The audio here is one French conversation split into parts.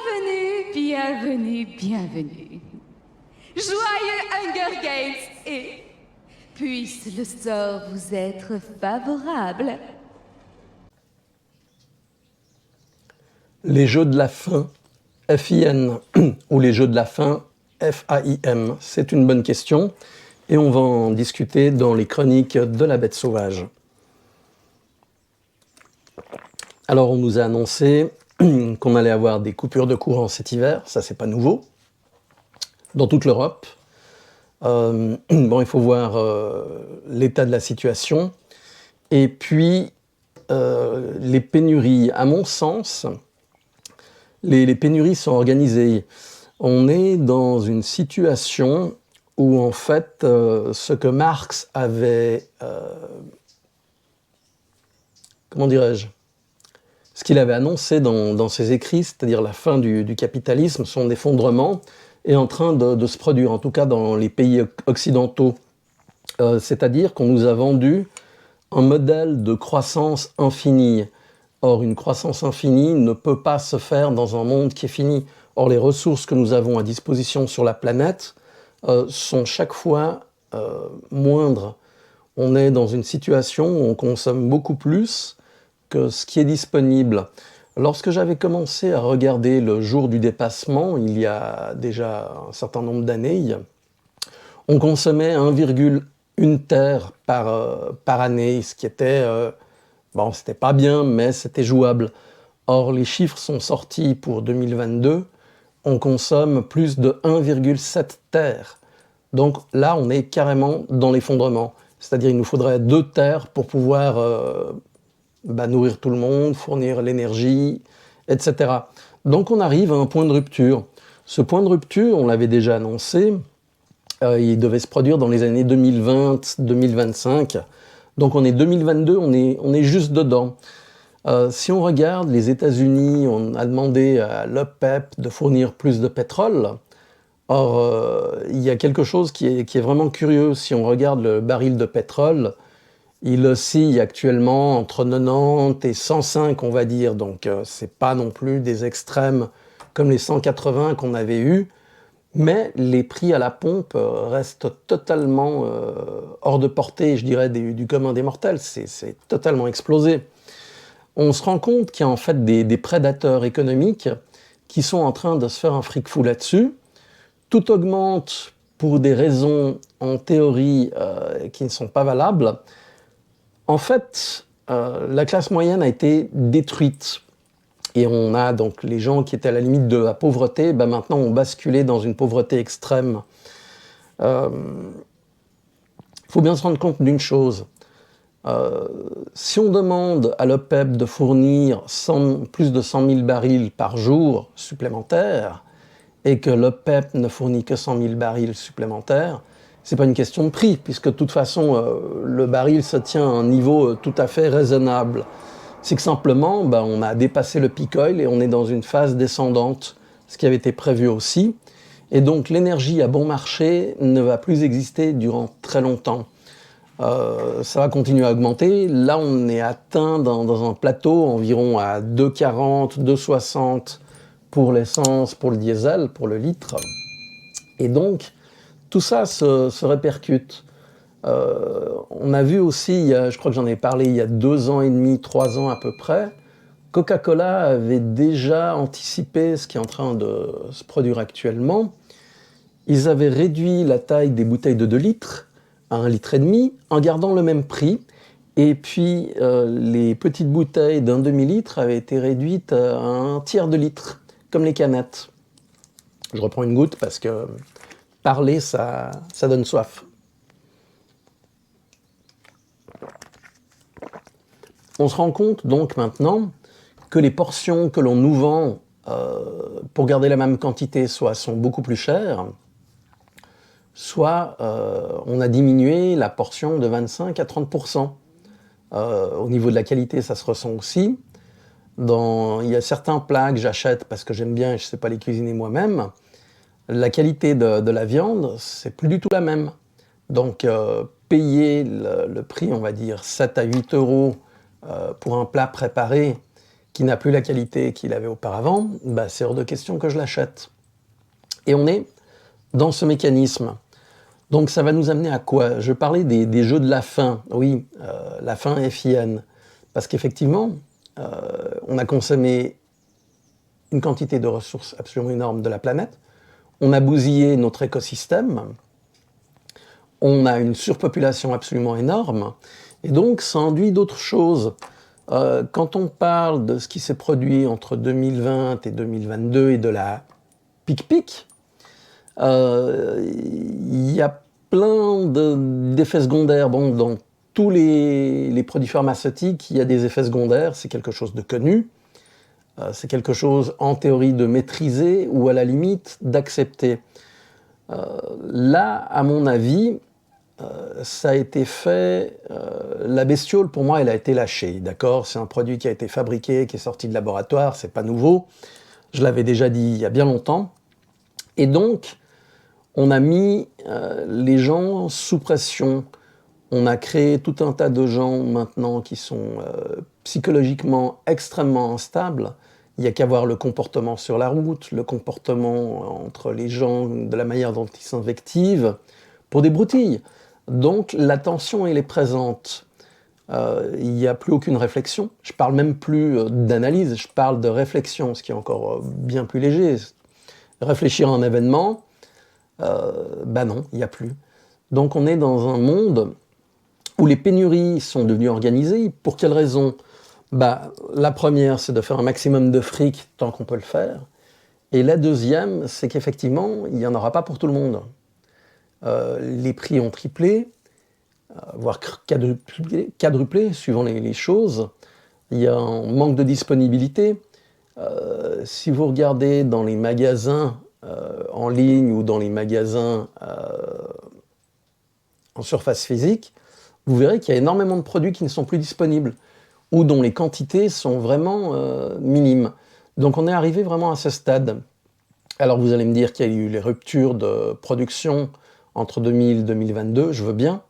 Bienvenue, bienvenue, bienvenue. Joyeux Hunger Games et puisse le sort vous être favorable. Les jeux de la faim, F-I-N, ou les jeux de la faim, F-A-I-M, c'est une bonne question et on va en discuter dans les chroniques de la bête sauvage. Alors on nous a annoncé qu'on allait avoir des coupures de courant cet hiver, ça c'est pas nouveau, dans toute l'Europe. Il faut voir l'état de la situation. Et puis, les pénuries, à mon sens, les pénuries sont organisées. On est dans une situation où, en fait, ce que Marx avait... comment dirais-je ? Ce qu'il avait annoncé dans ses écrits, c'est-à-dire la fin du capitalisme, son effondrement, est en train de se produire, en tout cas dans les pays occidentaux. C'est-à-dire qu'on nous a vendu un modèle de croissance infinie. Or, une croissance infinie ne peut pas se faire dans un monde qui est fini. Or, les ressources que nous avons à disposition sur la planète sont chaque fois moindres. On est dans une situation où on consomme beaucoup plus que ce qui est disponible. Lorsque j'avais commencé à regarder le jour du dépassement, il y a déjà un certain nombre d'années, on consommait 1,1 terre par année, ce qui était... bon, c'était pas bien, mais c'était jouable. Or, les chiffres sont sortis pour 2022, on consomme plus de 1,7 terre. Donc là, on est carrément dans l'effondrement. C'est-à-dire il nous faudrait 2 terres pour pouvoir nourrir tout le monde, fournir l'énergie, etc. Donc on arrive à un point de rupture. Ce point de rupture, on l'avait déjà annoncé, il devait se produire dans les années 2020-2025. Donc on est 2022, on est juste dedans. Si on regarde les États-Unis, on a demandé à l'OPEP de fournir plus de pétrole. Or, il y a quelque chose qui est vraiment curieux. Si on regarde le baril de pétrole, il oscille actuellement entre 90 et 105, on va dire. Donc, c'est pas non plus des extrêmes comme les 180 qu'on avait eus. Mais les prix à la pompe restent totalement hors de portée, je dirais, du commun des mortels. C'est totalement explosé. On se rend compte qu'il y a en fait des prédateurs économiques qui sont en train de se faire un fric fou là-dessus. Tout augmente pour des raisons, en théorie, qui ne sont pas valables. En fait, la classe moyenne a été détruite. Et on a donc les gens qui étaient à la limite de la pauvreté, maintenant ont basculé dans une pauvreté extrême. Il faut bien se rendre compte d'une chose. Si on demande à l'OPEP de fournir plus de 100 000 barils par jour supplémentaires, et que l'OPEP ne fournit que 100 000 barils supplémentaires, c'est pas une question de prix, puisque de toute façon, le baril se tient à un niveau tout à fait raisonnable. C'est que simplement, on a dépassé le peak oil et on est dans une phase descendante, ce qui avait été prévu aussi. Et donc l'énergie à bon marché ne va plus exister durant très longtemps. Ça va continuer à augmenter. Là, on est atteint dans un plateau environ à 2,40, 2,60 pour l'essence, pour le diesel, pour le litre. Et donc, tout ça se répercute. On a vu aussi, je crois que j'en ai parlé il y a 2 ans et demi, 3 ans à peu près, Coca-Cola avait déjà anticipé ce qui est en train de se produire actuellement. Ils avaient réduit la taille des bouteilles de 2 litres à 1,5 litre en gardant le même prix. Et puis, les petites bouteilles d'un demi-litre avaient été réduites à 1/3 de litre, comme les canettes. Je reprends une goutte parce que parler, ça donne soif. On se rend compte donc maintenant que les portions que l'on nous vend pour garder la même quantité soit sont beaucoup plus chères, soit on a diminué la portion de 25 à 30%. Au niveau de la qualité, ça se ressent aussi. Il y a certains plats que j'achète parce que j'aime bien et je ne sais pas les cuisiner moi-même. La qualité de la viande, c'est plus du tout la même. Donc, payer le prix, on va dire 7 à 8 euros pour un plat préparé qui n'a plus la qualité qu'il avait auparavant, bah, c'est hors de question que je l'achète. Et on est dans ce mécanisme. Donc ça va nous amener à quoi? Je parlais des jeux de la faim, oui, la faim FIN, parce qu'effectivement, on a consommé une quantité de ressources absolument énorme de la planète, on a bousillé notre écosystème, on a une surpopulation absolument énorme, et donc ça induit d'autres choses. Quand on parle de ce qui s'est produit entre 2020 et 2022 et de la pic-pic, il y a plein d'effets secondaires. Bon, dans tous les produits pharmaceutiques, il y a des effets secondaires, c'est quelque chose de connu, c'est quelque chose en théorie de maîtriser ou à la limite d'accepter. Là, à mon avis, ça a été fait, la bestiole pour moi elle a été lâchée, d'accord? C'est un produit qui a été fabriqué, qui est sorti de laboratoire, c'est pas nouveau, je l'avais déjà dit il y a bien longtemps, et donc on a mis les gens sous pression, on a créé tout un tas de gens maintenant qui sont psychologiquement extrêmement instables. Il n'y a qu'à voir le comportement sur la route, le comportement entre les gens, de la manière dont ils s'invectivent, pour des broutilles. Donc la tension, elle est présente. Il n'y a plus aucune réflexion. Je ne parle même plus d'analyse, je parle de réflexion, ce qui est encore bien plus léger. Réfléchir à un événement, ben non, il n'y a plus. Donc on est dans un monde où les pénuries sont devenues organisées. Pour quelles raisons? Bah, la première, c'est de faire un maximum de fric tant qu'on peut le faire. Et la deuxième, c'est qu'effectivement, il n'y en aura pas pour tout le monde. Les prix ont triplé, voire quadruplé, suivant les choses. Il y a un manque de disponibilité. Si vous regardez dans les magasins en ligne ou dans les magasins en surface physique, vous verrez qu'il y a énormément de produits qui ne sont plus disponibles ou dont les quantités sont vraiment minimes. Donc on est arrivé vraiment à ce stade. Alors vous allez me dire qu'il y a eu les ruptures de production entre 2000 et 2022, je veux bien,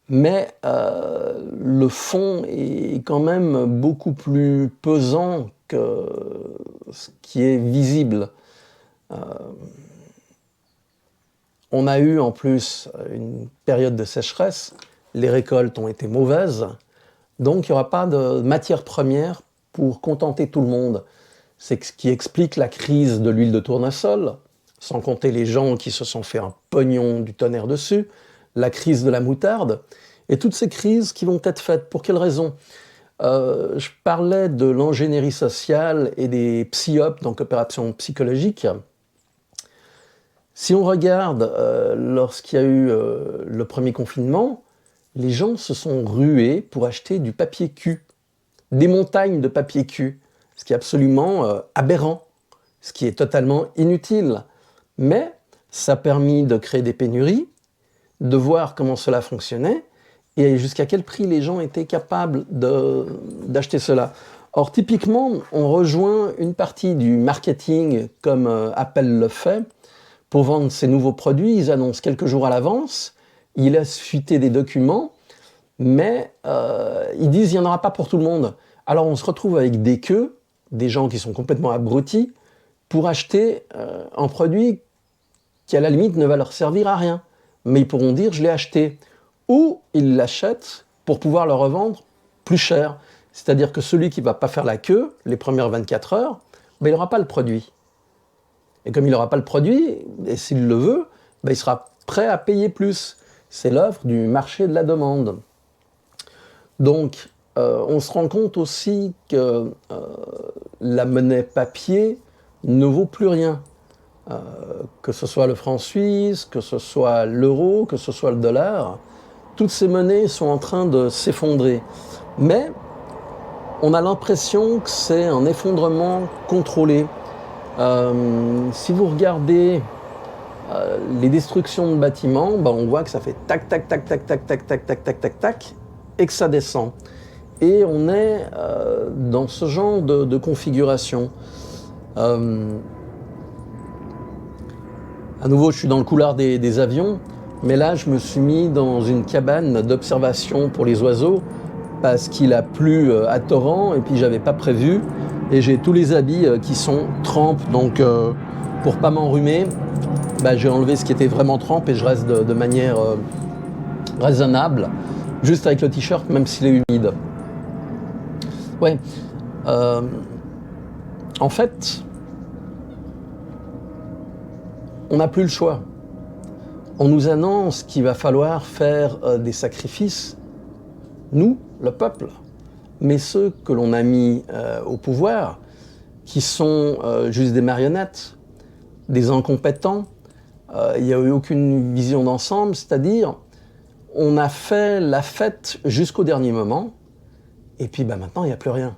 mais le fond est quand même beaucoup plus pesant que ce qui est visible. On a eu en plus une période de sécheresse, les récoltes ont été mauvaises, donc il n'y aura pas de matière première pour contenter tout le monde. C'est ce qui explique la crise de l'huile de tournesol, sans compter les gens qui se sont fait un pognon du tonnerre dessus, la crise de la moutarde, et toutes ces crises qui vont être faites. Pour quelles raisons? Je parlais de l'ingénierie sociale et des psyop, donc opérations psychologiques. Si on regarde lorsqu'il y a eu le premier confinement, les gens se sont rués pour acheter du papier cul, des montagnes de papier cul, ce qui est absolument aberrant, ce qui est totalement inutile. Mais ça a permis de créer des pénuries, de voir comment cela fonctionnait et jusqu'à quel prix les gens étaient capables d'acheter cela. Or, typiquement, on rejoint une partie du marketing comme Apple le fait. Pour vendre ces nouveaux produits, ils annoncent quelques jours à l'avance, ils laissent fuiter des documents, mais ils disent qu'il n'y en aura pas pour tout le monde. Alors on se retrouve avec des queues, des gens qui sont complètement abrutis, pour acheter un produit qui à la limite ne va leur servir à rien. Mais ils pourront dire « je l'ai acheté ». Ou ils l'achètent pour pouvoir le revendre plus cher. C'est-à-dire que celui qui ne va pas faire la queue, les premières 24 heures, ben, il n'aura pas le produit. Et comme il n'aura pas le produit, et s'il le veut, ben, il sera prêt à payer plus. C'est l'offre du marché de la demande. Donc, on se rend compte aussi que la monnaie papier ne vaut plus rien. Que ce soit le franc suisse, que ce soit l'euro, que ce soit le dollar, toutes ces monnaies sont en train de s'effondrer. Mais on a l'impression que c'est un effondrement contrôlé. Si vous regardez les destructions de bâtiments, ben on voit que ça fait tac, tac, tac, tac, tac, tac, tac, tac, tac, tac, tac, et que ça descend. Et on est dans ce genre de configuration. À nouveau, je suis dans le couloir des avions, mais là, je me suis mis dans une cabane d'observation pour les oiseaux parce qu'il a plu à torrent et puis j'avais pas prévu Et j'ai tous les habits qui sont trempes, donc pour pas m'enrhumer, bah, j'ai enlevé ce qui était vraiment trempe et je reste de manière raisonnable, juste avec le t-shirt, même s'il est humide. Ouais. En fait, on n'a plus le choix. On nous annonce qu'il va falloir faire des sacrifices, nous, le peuple, mais ceux que l'on a mis au pouvoir, qui sont juste des marionnettes, des incompétents, il n'y a eu aucune vision d'ensemble, c'est-à-dire on a fait la fête jusqu'au dernier moment, et puis bah, maintenant il n'y a plus rien.